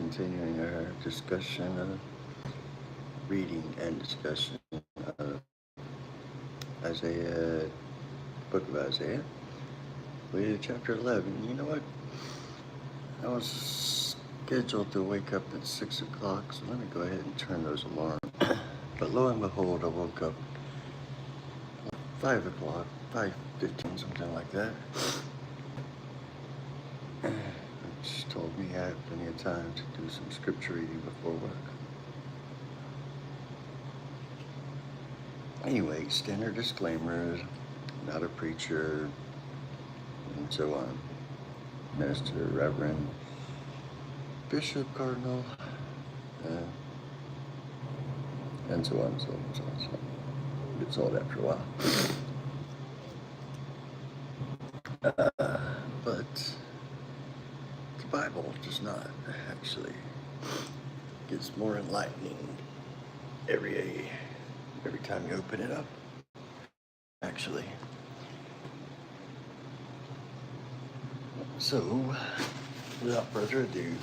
continuing our discussion of reading and discussion of Isaiah, book of Isaiah. We're chapter 11. You know what? I was scheduled to wake up at 6 o'clock, so let me go ahead and turn those alarms. But lo and behold, I woke up 5 o'clock, 5:15, something like that. Which told me I had plenty of time to do some scripture reading before work. Anyway, standard disclaimers, not a preacher, and so on. Minister, Reverend, Bishop, Cardinal, and so on, so on, so on, so on. It gets old after a while. But the Bible does not, actually. It gets more enlightening every time you open it up, actually. So, without further ado,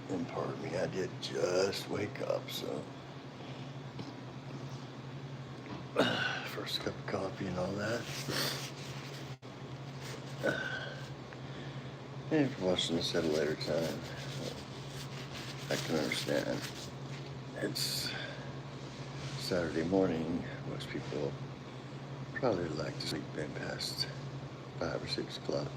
and pardon me, I did just wake up, so first cup of coffee and all that. And if you're watching this at a later time, I can understand. It's Saturday morning. Most people probably like to sleep in past 5 or 6 o'clock.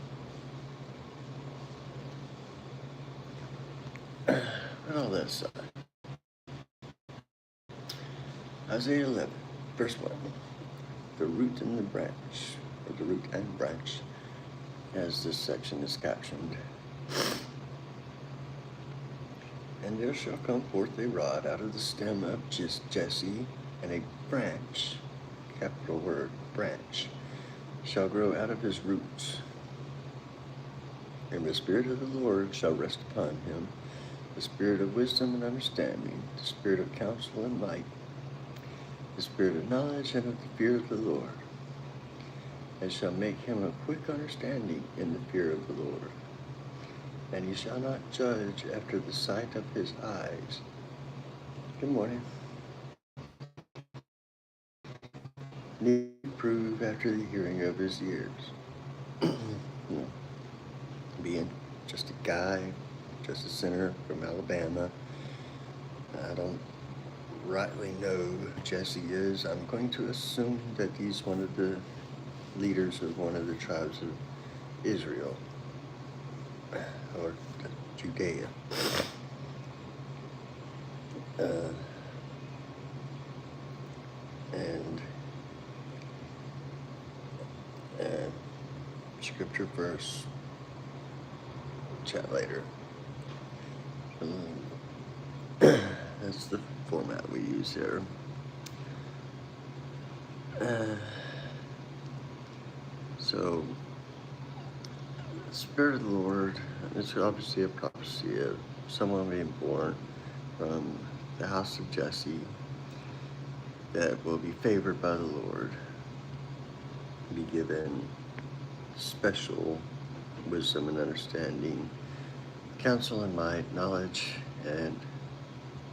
And all that aside, Isaiah 11, verse 1. The root and the branch, or the root and branch, as this section is captioned. And there shall come forth a rod out of the stem of Jesse, and a branch, capital word, branch, shall grow out of his roots. And the Spirit of the Lord shall rest upon him, the Spirit of wisdom and understanding, the Spirit of counsel and might, the Spirit of knowledge and of the fear of the Lord, and shall make him of quick understanding in the fear of the Lord. And he shall not judge after the sight of his eyes. Good morning. Neither prove after the hearing of his ears. Being just a guy, just a sinner from Alabama, I don't rightly know who Jesse is. I'm going to assume that he's one of the leaders of one of the tribes of Israel, or Judea. And scripture verse, chat later. That's the format we use here. So, the Spirit of the Lord, it's obviously a prophecy of someone being born from the house of Jesse that will be favored by the Lord, be given special wisdom and understanding, counsel and might, knowledge, and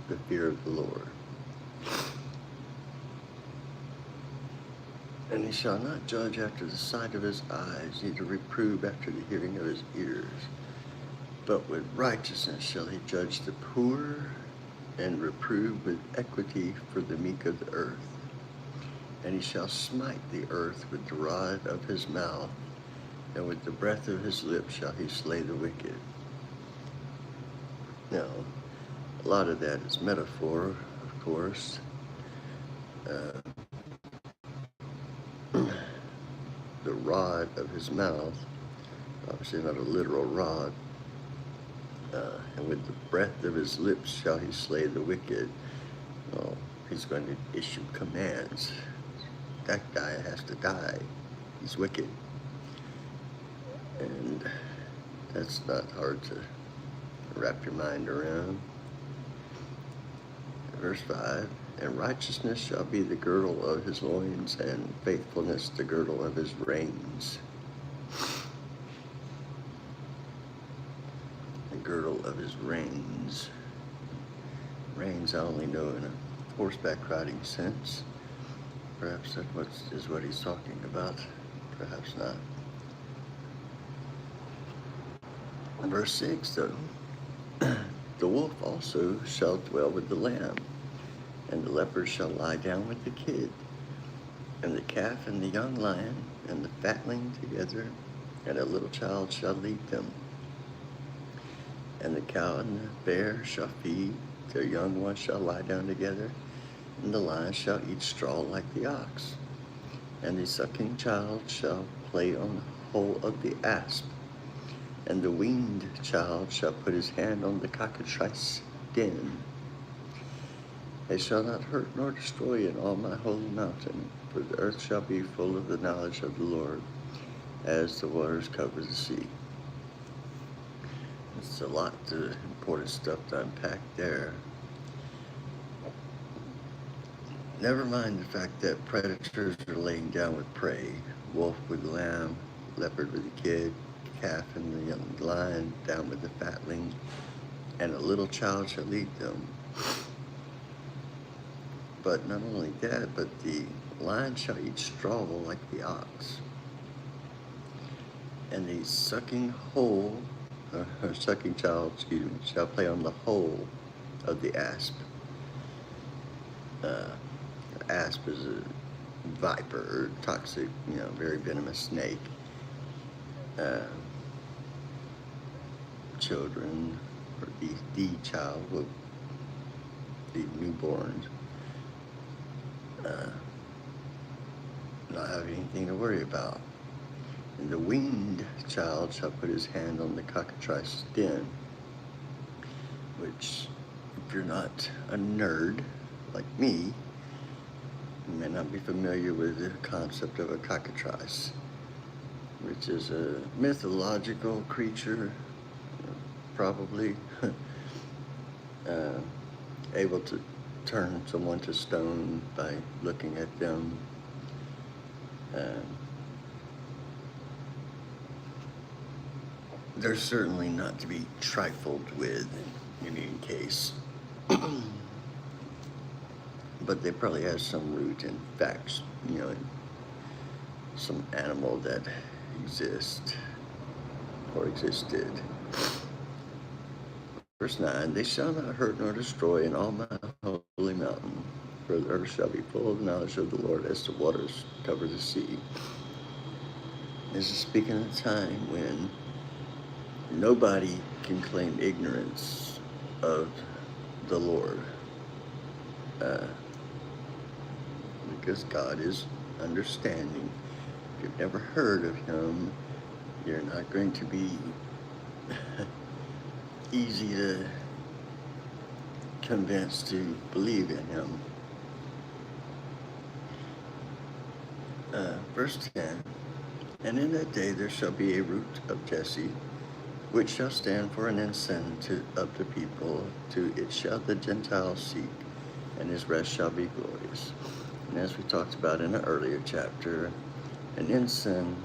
the fear of the Lord. And he shall not judge after the sight of his eyes, neither reprove after the hearing of his ears. But with righteousness shall he judge the poor, and reprove with equity for the meek of the earth. And he shall smite the earth with the rod of his mouth, and with the breath of his lips shall he slay the wicked. Now, a lot of that is metaphor, of course. The rod of his mouth, obviously not a literal rod, and with the breath of his lips shall he slay the wicked. Well, he's going to issue commands. That guy has to die. He's wicked. And that's not hard to wrap your mind around. Verse 5, and righteousness shall be the girdle of his loins, and faithfulness the girdle of his reins. girdle of his reins. Reins I only know in a horseback riding sense. Perhaps that is what he's talking about. Perhaps not. Verse 6, though. The wolf also shall dwell with the lamb, and the leopard shall lie down with the kid, and the calf and the young lion and the fatling together, and a little child shall lead them. And the cow and the bear shall feed, their young ones shall lie down together, and the lion shall eat straw like the ox. And the sucking child shall play on the hole of the asp, and the weaned child shall put his hand on the cockatrice den. They shall not hurt nor destroy in all my holy mountain, for the earth shall be full of the knowledge of the Lord, as the waters cover the sea. It's a lot of important stuff to unpack there. Never mind the fact that predators are laying down with prey, wolf with the lamb, leopard with the kid, calf and the young lion down with the fatling, and a little child shall lead them. But not only that, but the lion shall eat straw like the ox. And the sucking child, shall play on the hole of the asp. Asp is a viper, toxic, very venomous snake. Children, or the child, will be newborns, not have anything to worry about. And the weaned child shall put his hand on the cockatrice den, which, if you're not a nerd like me, you may not be familiar with the concept of a cockatrice, which is a mythological creature, probably able to turn someone to stone by looking at them. They're certainly not to be trifled with in any case. But they probably have some root in facts, some animal that exists or existed. Verse 9, they shall not hurt nor destroy in all my holy mountain, for the earth shall be full of the knowledge of the Lord as the waters cover the sea. This is speaking of a time when nobody can claim ignorance of the Lord, because God is understanding. If you've never heard of him, you're not going to be easy to convince to believe in him. Verse 10, and in that day there shall be a root of Jesse, which shall stand for an ensign of the people. To it shall the Gentiles seek, and his rest shall be glorious. And as we talked about in an earlier chapter, an ensign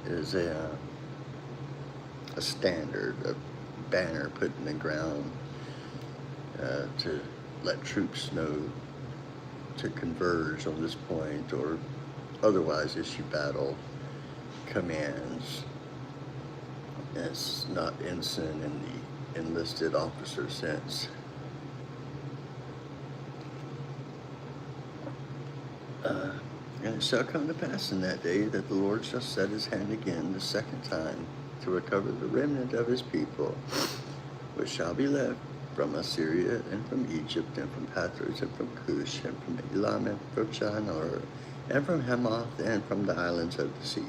is a standard, a banner put in the ground to let troops know to converge on this point, or otherwise issue battle commands. It's not ensign in the enlisted officer sense. And it shall come to pass in that day that the Lord shall set his hand again the second time to recover the remnant of his people, which shall be left from Assyria, and from Egypt, and from Pathros, and from Cush, and from Elam, and from Shinar, and from Hamath, and from the islands of the sea.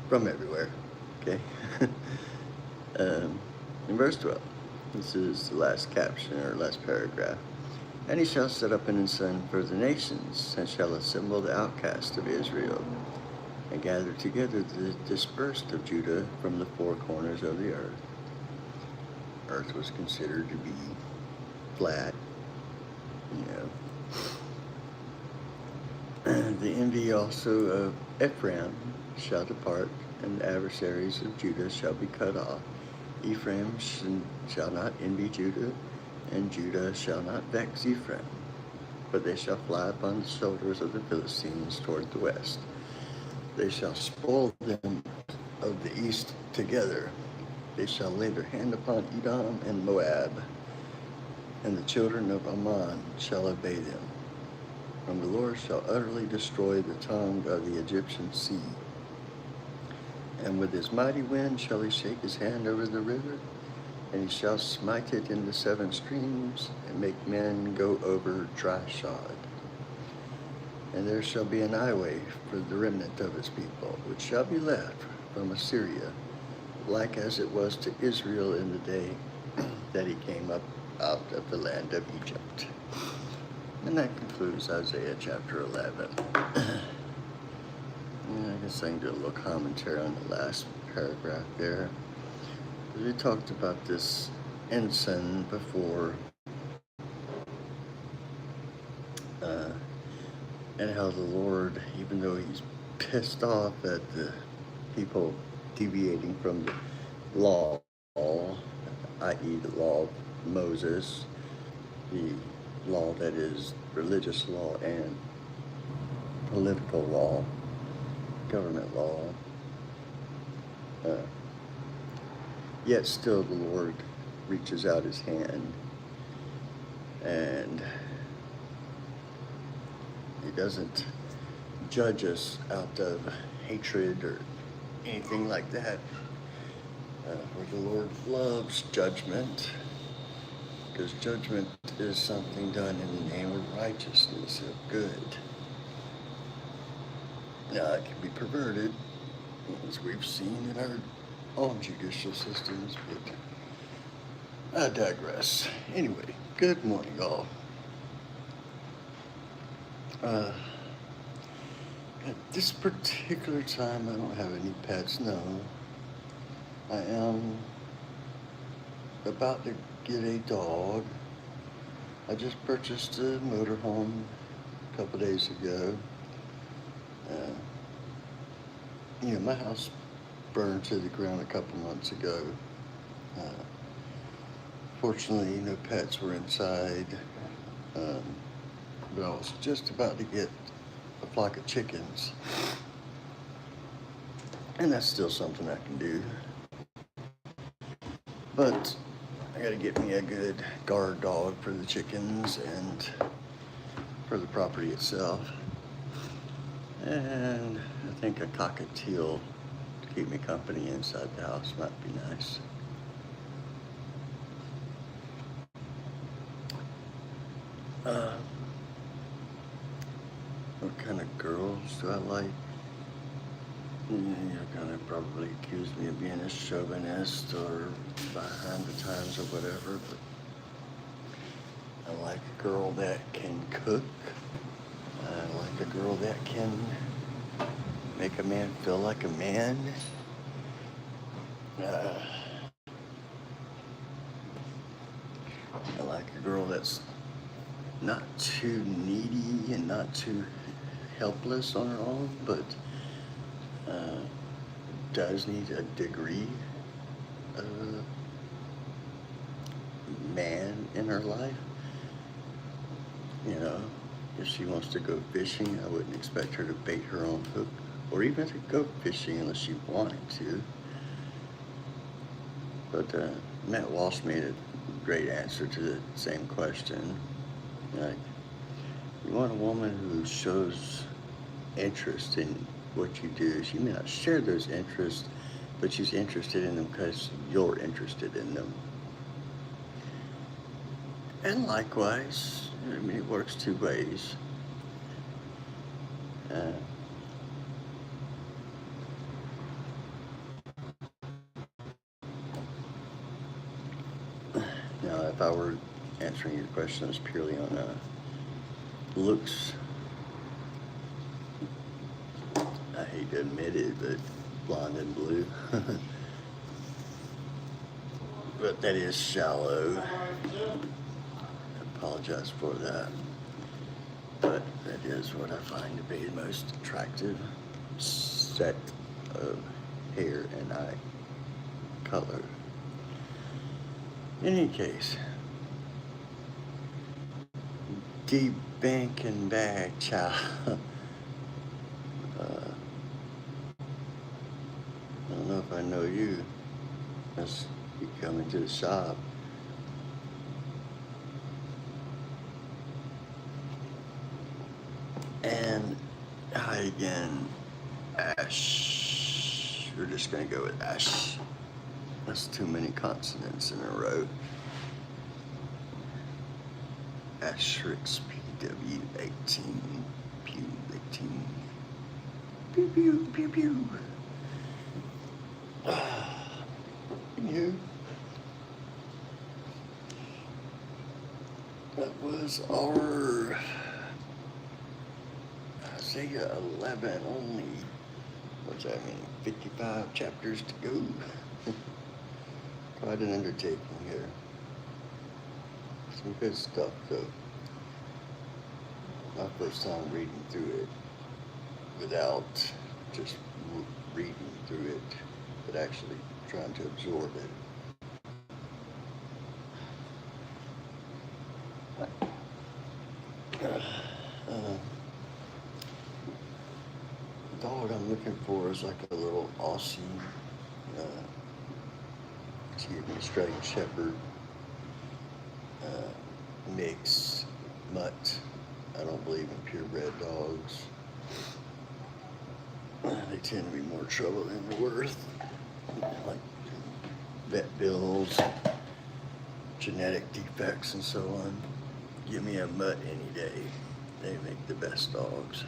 From everywhere, okay? In verse 12, this is the last caption, or last paragraph. And he shall set up an ensign for the nations, and shall assemble the outcasts of Israel, and gather together the dispersed of Judah from the four corners of the earth. Earth was considered to be flat, The envy also of Ephraim shall depart, and the adversaries of Judah shall be cut off. Ephraim shall not envy Judah, and Judah shall not vex Ephraim, but they shall fly upon the shoulders of the Philistines toward the west. They shall spoil them of the east together. They shall lay their hand upon Edom and Moab, and the children of Ammon shall obey them. And the Lord shall utterly destroy the tongue of the Egyptian sea. And with his mighty wind shall he shake his hand over the river, and he shall smite it into 7 streams, and make men go over dry shod. And there shall be an highway for the remnant of his people, which shall be left from Assyria, like as it was to Israel in the day that he came up out of the land of Egypt. And that concludes Isaiah chapter 11. And I guess I can do a little commentary on the last paragraph there. We talked about this ensign before, and how the Lord, even though he's pissed off at the people deviating from the law, i.e. the law of Moses, the law that is religious law and political law, government law, yet still the Lord reaches out his hand, and he doesn't judge us out of hatred or anything like that. For the Lord loves judgment, because judgment is something done in the name of righteousness, of good. Now, it can be perverted, as we've seen in our own judicial systems, but I digress. Anyway, good morning, all. At this particular time, I don't have any pets, no. I am about to get a dog. I just purchased a motorhome a couple days ago. My house burned to the ground a couple months ago. Fortunately, no pets were inside, but I was just about to get a flock of chickens, and that's still something I can do. But I gotta get me a good guard dog for the chickens and for the property itself. And I think a cockatiel to keep me company inside the house might be nice. What kind of girls do I like? You're gonna probably accuse me of being a chauvinist or behind the times or whatever, but I like a girl that can cook. I like a girl that can make a man feel like a man. I like a girl that's not too needy and not too helpless on her own, but does need a degree of man in her life. If she wants to go fishing, I wouldn't expect her to bait her own hook or even to go fishing unless she wanted to. But Matt Walsh made a great answer to the same question. Like, you want a woman who shows interest in what you do. She may not share those interests, but she's interested in them because you're interested in them. And likewise, it works two ways. Now, if I were answering your questions purely on looks, I hate to admit it, but blonde and blue. But that is shallow. I apologize for that. But that is what I find to be the most attractive set of hair and eye color. In any case, deep banking bag, child. I don't know if I know you. Unless you come into the shop. And hi again, Ash. We're just gonna go with Ash. That's too many consonants in a row. Asterisk PW18. Pew 18. Pew pew pew pew. Anywho, that was our Isaiah 11, only, what's that mean, 55 chapters to go. Quite an undertaking here. Some good stuff though. My first time reading through it without just reading through it, but actually trying to absorb it. The dog I'm looking for is like a little Aussie, Australian Shepherd, mix, mutt. I don't believe in purebred dogs. They tend to be more trouble than they're worth. Like vet bills, genetic defects, and so on. Give me a mutt any day. They make the best dogs.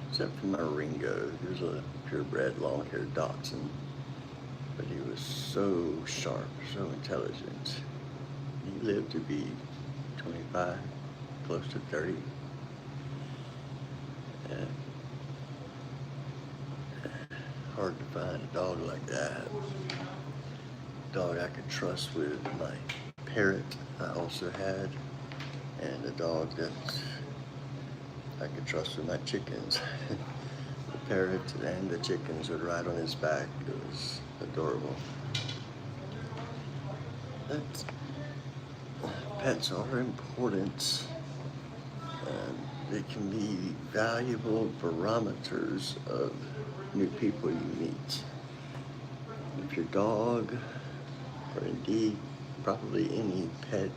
Except for my Ringo. He was a purebred long-haired dachshund. But he was so sharp, so intelligent. He lived to be 25, close to 30. Hard to find a dog like that. Dog I could trust with my parrot I also had, and a dog that I could trust with my chickens. The parrot and the chickens would ride on his back. It was adorable. But pets are important. They can be valuable barometers of new people you meet. If your dog, or indeed probably any pet,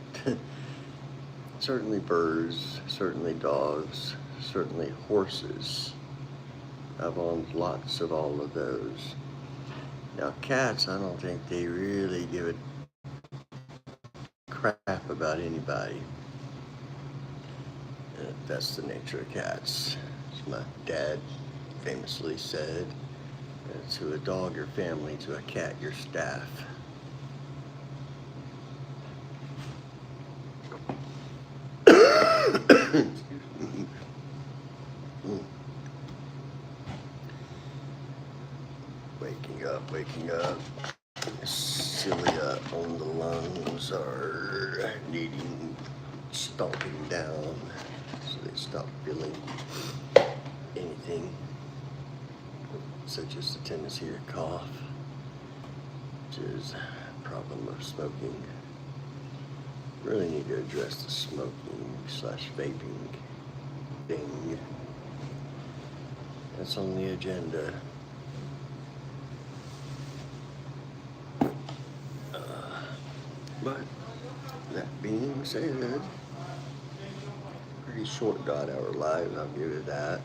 certainly birds, certainly dogs, certainly horses. I've owned lots of all of those. Now cats, I don't think they really give a crap about anybody. That's the nature of cats. As my dad famously said, to a dog your family, to a cat your staff. Waking up. Cilia on the lungs are needing stomping down, so they stop feeling anything, such as the tendency to cough, which is a problem of smoking. Really need to address the smoking/vaping thing. That's on the agenda. But that being said, pretty short God-hour live, I'll give it that.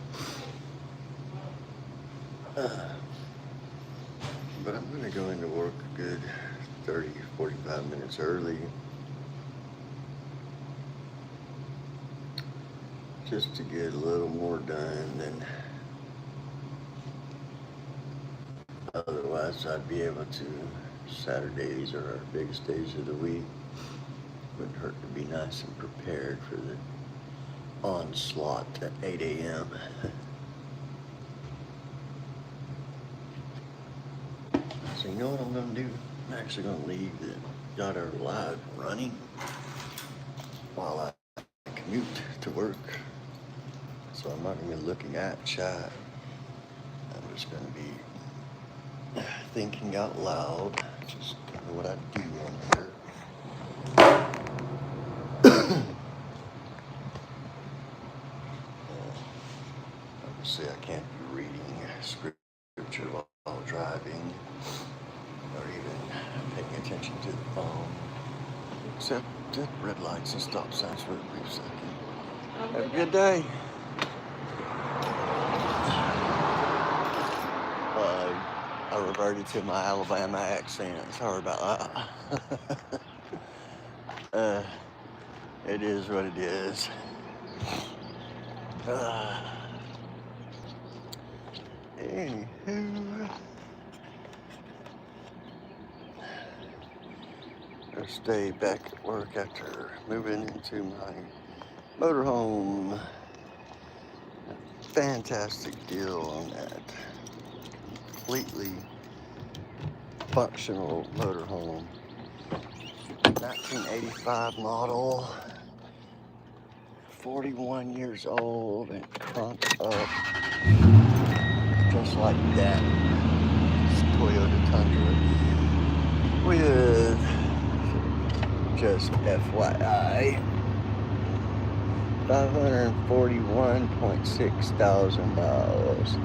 But I'm going to go into work a good 30, 45 minutes early. Just to get a little more done than otherwise I'd be able to. Saturdays are our biggest days of the week. Wouldn't hurt to be nice and prepared for the onslaught at 8 a.m. So you know what I'm going to do? I'm actually going to leave the God-hour live running while I commute to work, so I'm not even looking at chat. I'm just going to be thinking out loud, just kind of what I do on here. Obviously, I can't be reading scripture while driving, or even paying attention to the phone, except at red lights and stop signs for a brief second. Have a good day. I reverted to my Alabama accent. Sorry about that. It is what it is. Anywho, first day back at work after moving into my motorhome. Fantastic deal on that. Completely functional motorhome. 1985 model. 41 years old and crunked up just like that. It's Toyota Tundra with, just FYI, 541.6 thousand miles.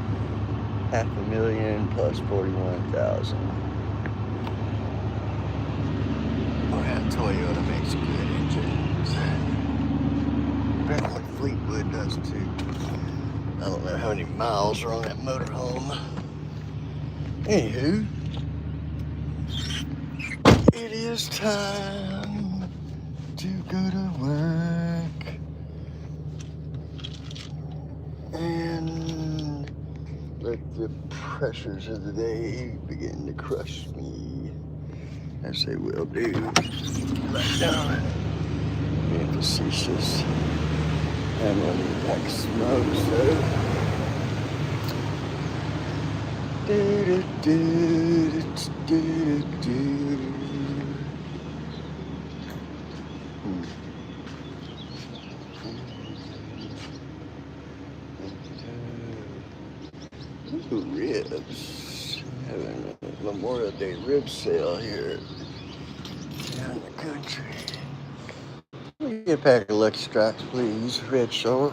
500,000 plus 41,000. Oh yeah, Toyota makes good engines. Apparently Fleetwood does too. I don't know how many miles are on that motorhome. Anywho, it is time to go to work and let the pressures of the day begin to crush me, as they will do. Right now, being facetious. I'm on the back smoke, so. Ooh, ribs. Having a Memorial Day rib sale here down in the country. Get a pack of Lucky Strikes, please. Red Shore.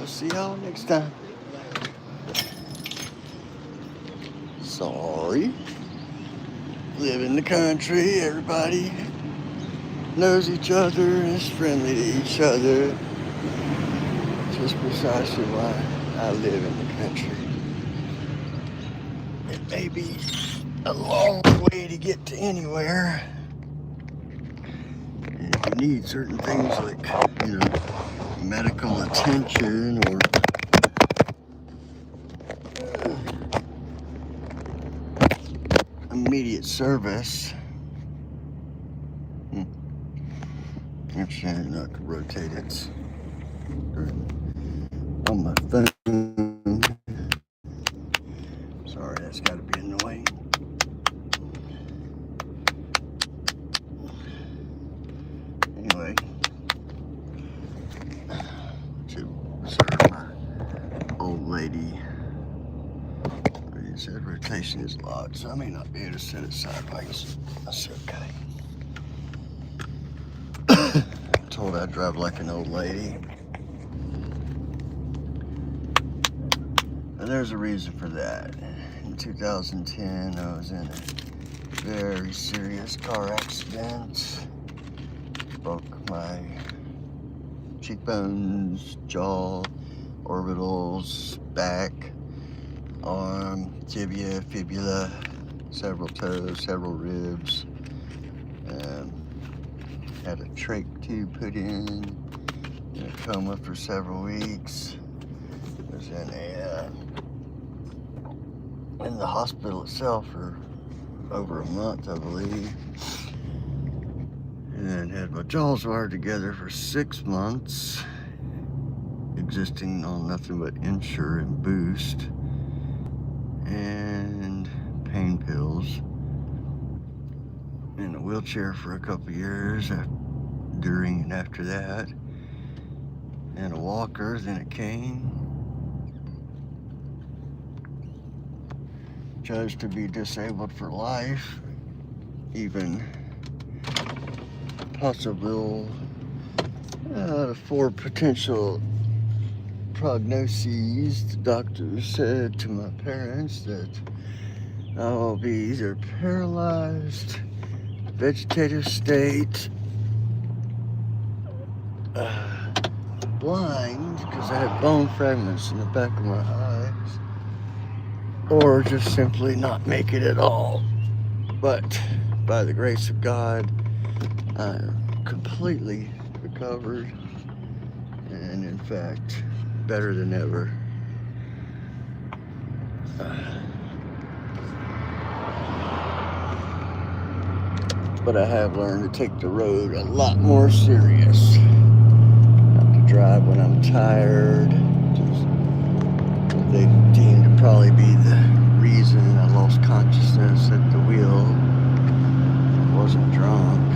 See y'all next time. Sorry. Live in the country, everybody knows each other and is friendly to each other. Just precisely why I live in the country. It may be a long way to get to anywhere. And if you need certain things like, medical attention or immediate service. Actually, I'm not gonna rotate it on my phone. Sorry, that's gotta be annoying. Anyway, to serve my old lady. It said rotation is locked, so I may not be able to set it sideways. That's okay. I'm told I drive like an old lady. And there's a reason for that. In 2010, I was in a very serious car accident. Broke my cheekbones, jaw, orbitals, back, arm, tibia, fibula, several toes, several ribs. Had a trach tube put in a coma for several weeks. was in the hospital itself for over a month, I believe, and had my jaws wired together for 6 months, existing on nothing but Ensure and Boost and pain pills, in a wheelchair for a couple years during and after that, and a walker, then a cane. Judged to be disabled for life, even possible 4 potential prognoses. The doctor said to my parents that I will be either paralyzed, vegetative state, blind because I had bone fragments in the back of my eyes, or just simply not make it at all. But by the grace of God, I'm completely recovered, and in fact, better than ever. But I have learned to take the road a lot more serious. Not to drive when I'm tired. What they deem to probably be the reason I lost consciousness at the wheel. I wasn't drunk.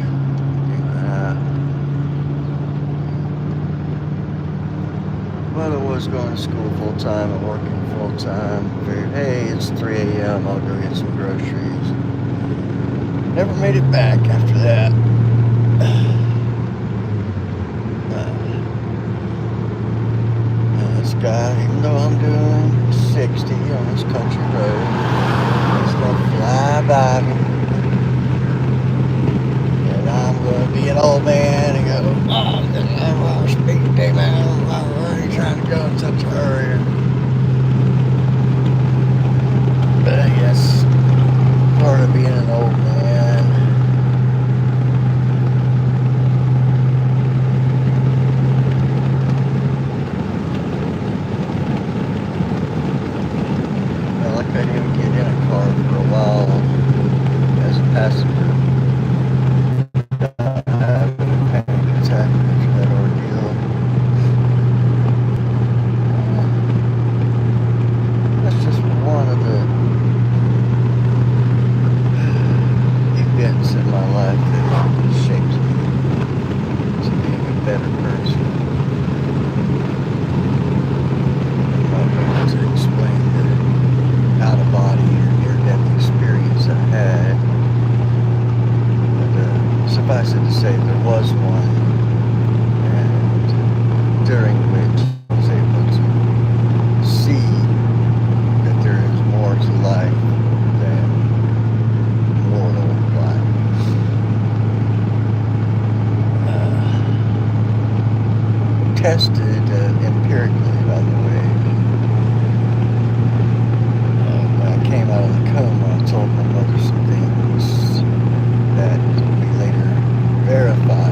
But I was going to school full time and working full time. Figured, hey, it's 3 a.m. I'll go get some groceries. Never made it back after that. This guy, even though I'm doing 60 on this country road, he's gonna fly by me, and I'm gonna be an old man and go, oh, speak to man, where are you trying to go in such a hurry? But I guess part of being an old man. I didn't even get in a car for a while as a passenger. I had a panic attack after that ordeal. That's just one of the events in my life that shaped me to being a better person. I'm not going to explain that out-of-body or near-death experience I had, but suffice it to say there was one, and during which I was able to see that there is more to life than mortal life. Tested empirically, by the way. Came out of the coma, I told my mother some things that we later verified.